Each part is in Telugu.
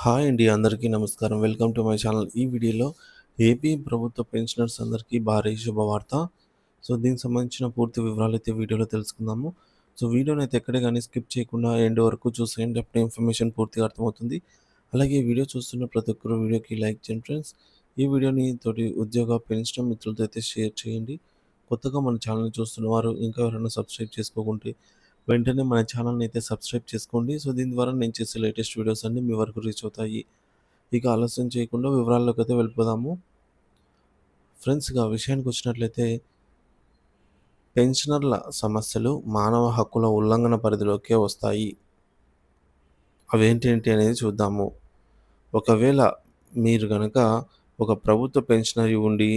హాయ్ అండి. అందరికీ నమస్కారం. Welcome to my channel. ఈ వీడియోలో ఏపీ ప్రభుత్వ పెన్షనర్స్ అందరికీ భారీ శుభవార్త. దీనికి సంబంధించిన పూర్తి వివరాలైతే వీడియోలో తెలుసుకుందాము. వీడియోనైతే ఎక్కడ గాని స్కిప్ చేయకుండా ఎండ్ వరకు చూసేయండి. అప్పుడే ఇన్ఫర్మేషన్ పూర్తిగా అర్థమవుతుంది. అలాగే ఈ వీడియో చూస్తున్న ప్రతి ఒక్కరు వీడియోకి లైక్ చేయండి ఫ్రెండ్స్. ఈ వీడియోని తోటి ఉద్యోగ పెన్షన్ మిత్రులతో అయితే షేర్ చేయండి. కొత్తగా మన ఛానల్‌ని చూస్తున్న వారు ఇంకా ఎవరైనా సబ్స్క్రైబ్ చేసుకోకుంటే వెంటనే మన ఛానల్‌ని అయితే సబ్స్క్రైబ్ చేసుకోండి. దీని ద్వారా నేను చేసే లేటెస్ట్ వీడియోస్ అన్నీ మీ వరకు రీచ్ అవుతాయి. ఇక ఆలస్యం చేయకుండా వివరాల్లోకైతే వెళ్ళిపోదాము. ఫ్రెండ్స్, ఇక విషయానికొచ్చినట్లయితే పెన్షనర్ల సమస్యలు మానవ హక్కుల ఉల్లంఘన పరిధిలోకే వస్తాయి. అవేంటేంటి అనేది చూద్దాము. ఒకవేళ మీరు గనక ఒక ప్రభుత్వ పెన్షనరీ ఉండి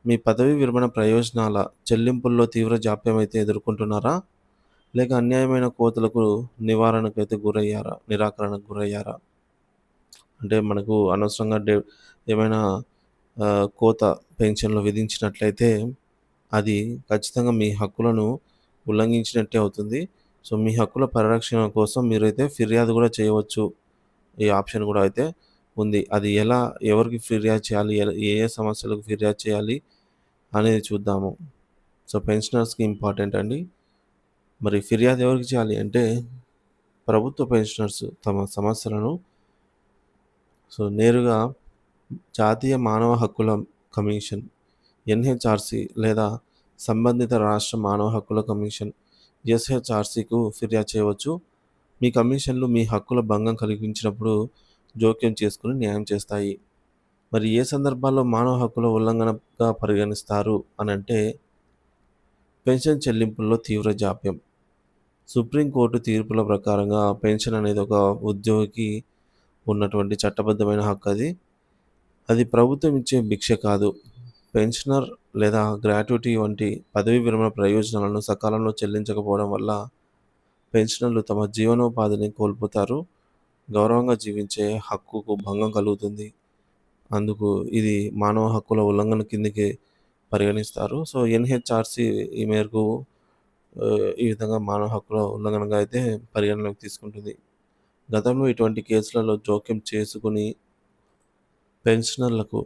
మీ పదవీ విరమణ ప్రయోజనాల చెల్లింపుల్లో తీవ్ర జాప్యం అయితే ఎదుర్కొంటున్నారా? లేక అన్యాయమైన కోతలకు నివారణకైతే గురయ్యారా? నిరాకరణకు గురయ్యారా? అంటే మనకు అనవసరంగా ఏమైనా కోత పెన్షన్‌లో విధించినట్లయితే అది ఖచ్చితంగా మీ హక్కులను ఉల్లంఘించినట్టే అవుతుంది. మీ హక్కుల పరిరక్షణ కోసం మీరైతే ఫిర్యాదు గూడా చేయవచ్చు. ఈ ఆప్షన్ గూడా అయితే ఉంది. అది ఎలా, ఎవరికి ఫిర్యాదు చేయాలి? ఏ ఏ సమస్యలకు ఫిర్యాదు చేయాలి? అనేది చూద్దాము. పెన్షనర్స్‌కి ఇంపార్టెంట్ అండి. మరి ఫిర్యాదు ఎవరికి చేయాలి అంటే ప్రభుత్వ పెన్షనర్స్ తమ సమస్యలను నేరుగా జాతీయ మానవ హక్కుల కమిషన్ ఎన్‌హెచ్‌ఆర్‌సీ లేదా సంబంధిత రాష్ట్ర మానవ హక్కుల కమిషన్ ఎస్‌హెచ్‌ఆర్‌సీకు ఫిర్యాదు చేయవచ్చు. మీ కమిషన్లు మీ హక్కుల భంగం కలిగించినప్పుడు జోక్యం చేసుకొని న్యాయం చేస్తాయి. మరి ఏ సందర్భాల్లో మానవ హక్కుల ఉల్లంఘనగా పరిగణిస్తారు అనంటే పెన్షన్ చెల్లింపుల్లో తీవ్ర జాప్యం. సుప్రీంకోర్టు తీర్పుల ప్రకారంగా పెన్షన్ అనేది ఒక ఉద్యోగికి ఉన్నటువంటి చట్టబద్ధమైన హక్కు అది. అది ప్రభుత్వం ఇచ్చే భిక్ష కాదు. పెన్షనర్ లేదా గ్రాట్యుటీ వంటి పదవీ విరమణ ప్రయోజనాలను సకాలంలో చెల్లించకపోవడం వల్ల పెన్షనర్లు తమ జీవనోపాధిని కోల్పోతారు. గౌరవంగా జీవించే హక్కుకు భంగం కలుగుతుంది. అందుకు ఇది మానవ హక్కుల ఉల్లంఘన కిందకి పరిగణిస్తారు. ఎన్‌హెచ్‌ఆర్‌సీ ఈ మేరకు ఈ విధంగా మానవ హక్కుల ఉల్లంఘనగా అయితే పరిగణనలోకి తీసుకుంటుంది. గతంలో ఇటువంటి కేసులలో జోక్యం చేసుకొని పెన్షనర్లకు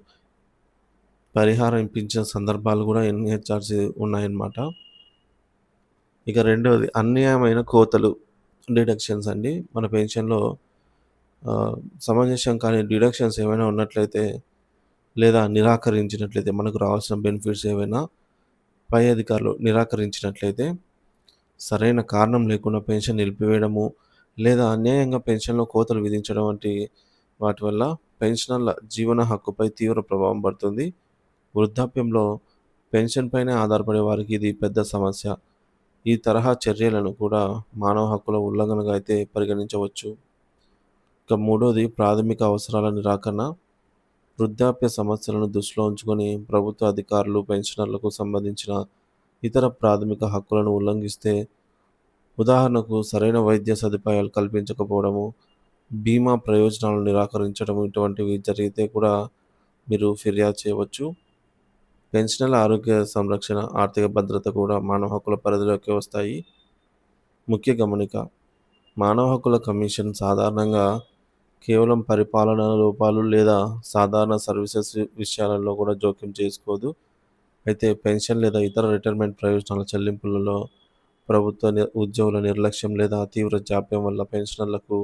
పరిహారం ఇప్పించిన సందర్భాలు కూడా ఎన్‌హెచ్‌ఆర్‌సీ ఉన్నాయన్నమాట. ఇక రెండవది అన్యాయమైన కోతలు, డిడక్షన్స్ అండి. మన పెన్షన్‌లో సమంజసం కాని డిడక్షన్స్ ఏమైనా ఉన్నట్లయితే లేదా నిరాకరించినట్లయితే మనకు రావాల్సిన బెనిఫిట్స్ ఏవైనా పై అధికారులు నిరాకరించినట్లయితే సరైన కారణం లేకుండా పెన్షన్ నిలిపివేయడము లేదా అన్యాయంగా పెన్షన్‌లో కోతలు విధించడం వంటి వాటి వల్ల పెన్షనర్ల జీవన హక్కుపై తీవ్ర ప్రభావం పడుతుంది. వృద్ధాప్యంలో పెన్షన్ పైనే ఆధారపడే వారికి ఇది పెద్ద సమస్య. ఈ తరహా చర్యలను కూడా మానవ హక్కుల ఉల్లంఘనగా అయితే పరిగణించవచ్చు. ఇక మూడోది ప్రాథమిక అవసరాల నిరాకరణ. వృద్ధాప్య సమస్యలను దృష్టిలో ఉంచుకొని ప్రభుత్వ అధికారులు పెన్షనర్లకు సంబంధించిన ఇతర ప్రాథమిక హక్కులను ఉల్లంఘిస్తే, ఉదాహరణకు సరైన వైద్య సదుపాయాలు కల్పించకపోవడము, బీమా ప్రయోజనాలను నిరాకరించడం ఇటువంటివి జరిగితే కూడా మీరు ఫిర్యాదు చేయవచ్చు. పెన్షనర్ల ఆరోగ్య సంరక్షణ, ఆర్థిక భద్రత కూడా మానవ హక్కుల పరిధిలోకి వస్తాయి. ముఖ్య గమనిక: మానవ హక్కుల కమిషన్ సాధారణంగా కేవలం పరిపాలనా లోపాలు లేదా సాధారణ సర్వీసెస్ విషయాలలో కూడా జోక్యం చేసుకోదు. అయితే పెన్షన్ లేదా ఇతర రిటైర్మెంట్ ప్రయోజనాల చెల్లింపులలో ప్రభుత్వ ఉద్యోగుల నిర్లక్ష్యం లేదా తీవ్ర జాప్యం వల్ల పెన్షనర్లకు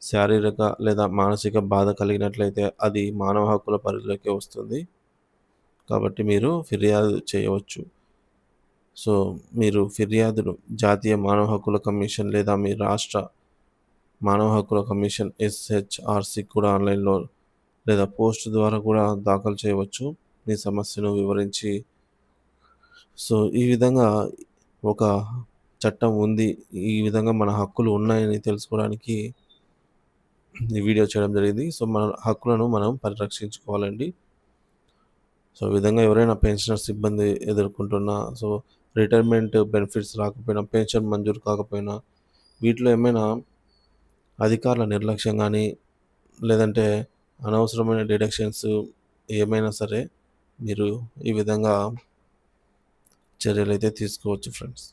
శారీరక లేదా మానసిక బాధ కలిగినట్లయితే అది మానవ హక్కుల పరిధిలోకి వస్తుంది. కాబట్టి మీరు ఫిర్యాదు చేయవచ్చు. మీరు ఫిర్యాదును జాతీయ మానవ హక్కుల కమిషన్ లేదా మీ రాష్ట్ర మానవ హక్కుల కమిషన్ ఎస్‌హెచ్‌ఆర్‌సీ కూడా ఆన్‌లైన్‌లో లేదా పోస్ట్ ద్వారా కూడా దాఖలు చేయవచ్చు. మీ సమస్యను వివరించి ఈ విధంగా ఒక చట్టం ఉంది. ఈ విధంగా మన హక్కులు ఉన్నాయని తెలుసుకోవడానికి ఈ వీడియో చేయడం జరిగింది. మన హక్కులను మనం పరిరక్షించుకోవాలండి. ఈ విధంగా ఎవరైనా పెన్షనర్స్ ఇబ్బంది ఎదుర్కొంటున్నా, రిటైర్మెంట్ బెనిఫిట్స్ రాకపోయినా, పెన్షన్ మంజూరు కాకపోయినా, వీటిలో ఏమైనా అధికారుల నిర్లక్ష్యం గానీ, లేదంటే అనవసరమైన డిడక్షన్స్ ఏమైనా సరే మీరు ఈ విధంగా చర్యలైతే తీసుకోవచ్చు ఫ్రెండ్స్.